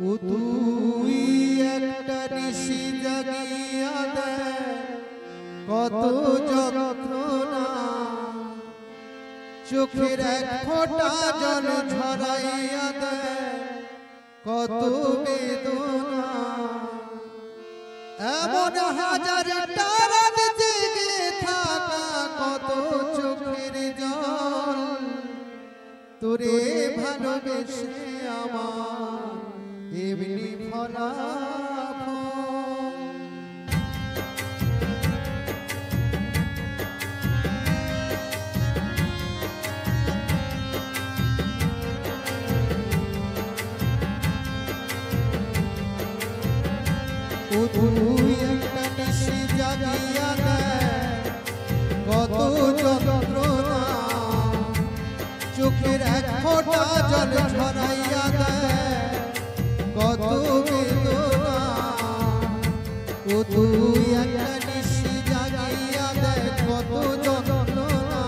ও তুই একটা নিশি জাগিয়া দে কত যন্ত্রণা, চোখের এক ফোঁটা জল ঝরাইয়া দে কত বেদনা। এমন হাজার তারাত জেগে থাকা কত চোখের জল, তোরে ভালোবেসে আমার এমনি ফলাফল। ও তুই একটা নিশি জাগিয়া দে কত যন্ত্রণা, চোখের এক ফোঁটা জল ঝরাইয়া দে কত বেদনা। ও তুই একটা নিশি জাগিয়া দে কত যন্ত্রণা,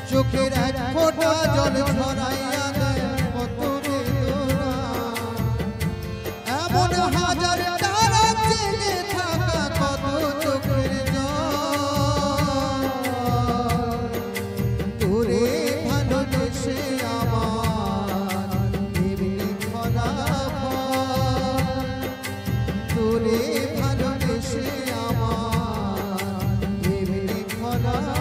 চোখের এক ফোঁটা জল ঝরাইয়া দে কত বেদনা। এমন হাজার তারা জেগে থাকা কত চোখের জল, তোরে ভালোবেসে আমার এমনি ফলাফল। তোরে ভালোবেসে আমার এমনি ফলাফল।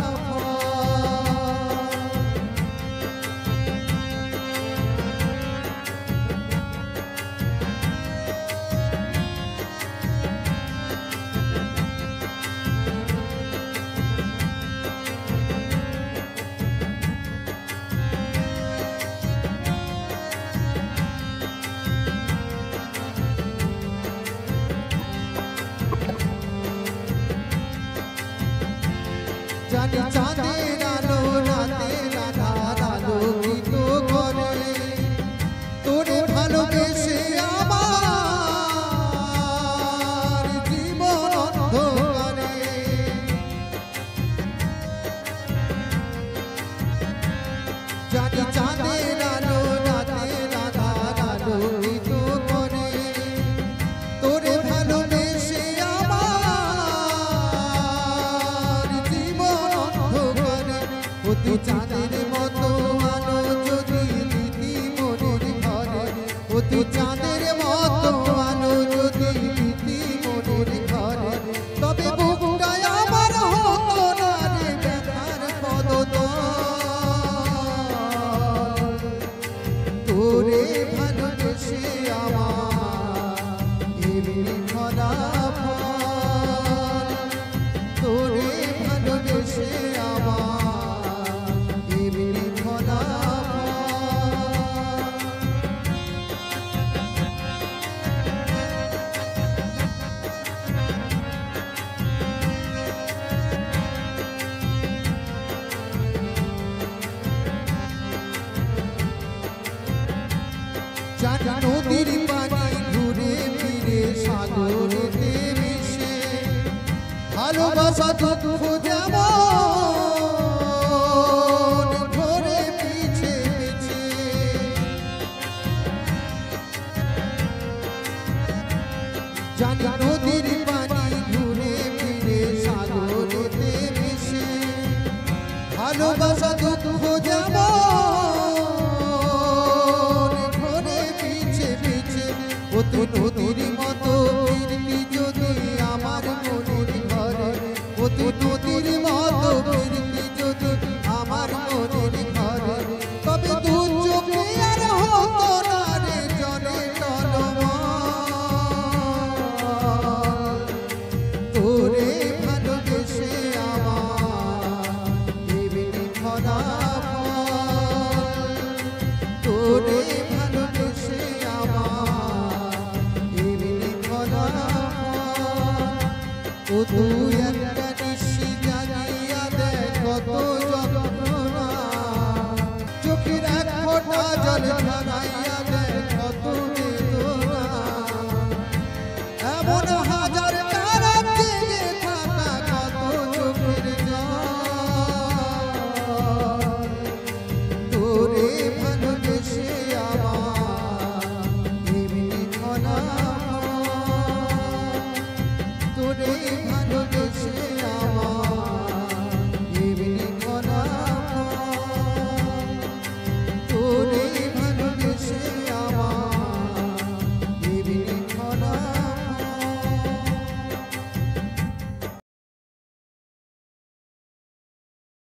জানি চাঁদের আলো রাতের আধার আলোকিত করে, তোরে ভালোবেসে আমার জীবন অন্ধকারে। জানি চাঁদের আলো রাতের আধার আলোকিত করে, তোরে ভালোবেসে চাঁদের মতো আলো যদি দিতি মনের ঘরে, ও তুই চাঁদের মতো আলো যদি দিতি মনের ঘরে, তবে বুকটা আমার হতো না রে ব্যথার পদতল। তোরে ভালোবেসে আমার এমনি ফলাফল। তোরে ভালোবেসে আমার এমনি ফলাফল। নদীর পানি ঘুরে ফিরে সাগরেতে মিশে, ভালোবাসা দুঃখ যেমন ঘরে পিছে পিছে। জানি নদীর পানি ঘুরে ফিরে সাগরেতে মিশে, ভালোবাসা দুঃখ যেমন ঘরে পিছে পিছে। ও তুই নদীর মতো ফিরতি যদি আমার মনের ঘরে, ও তুই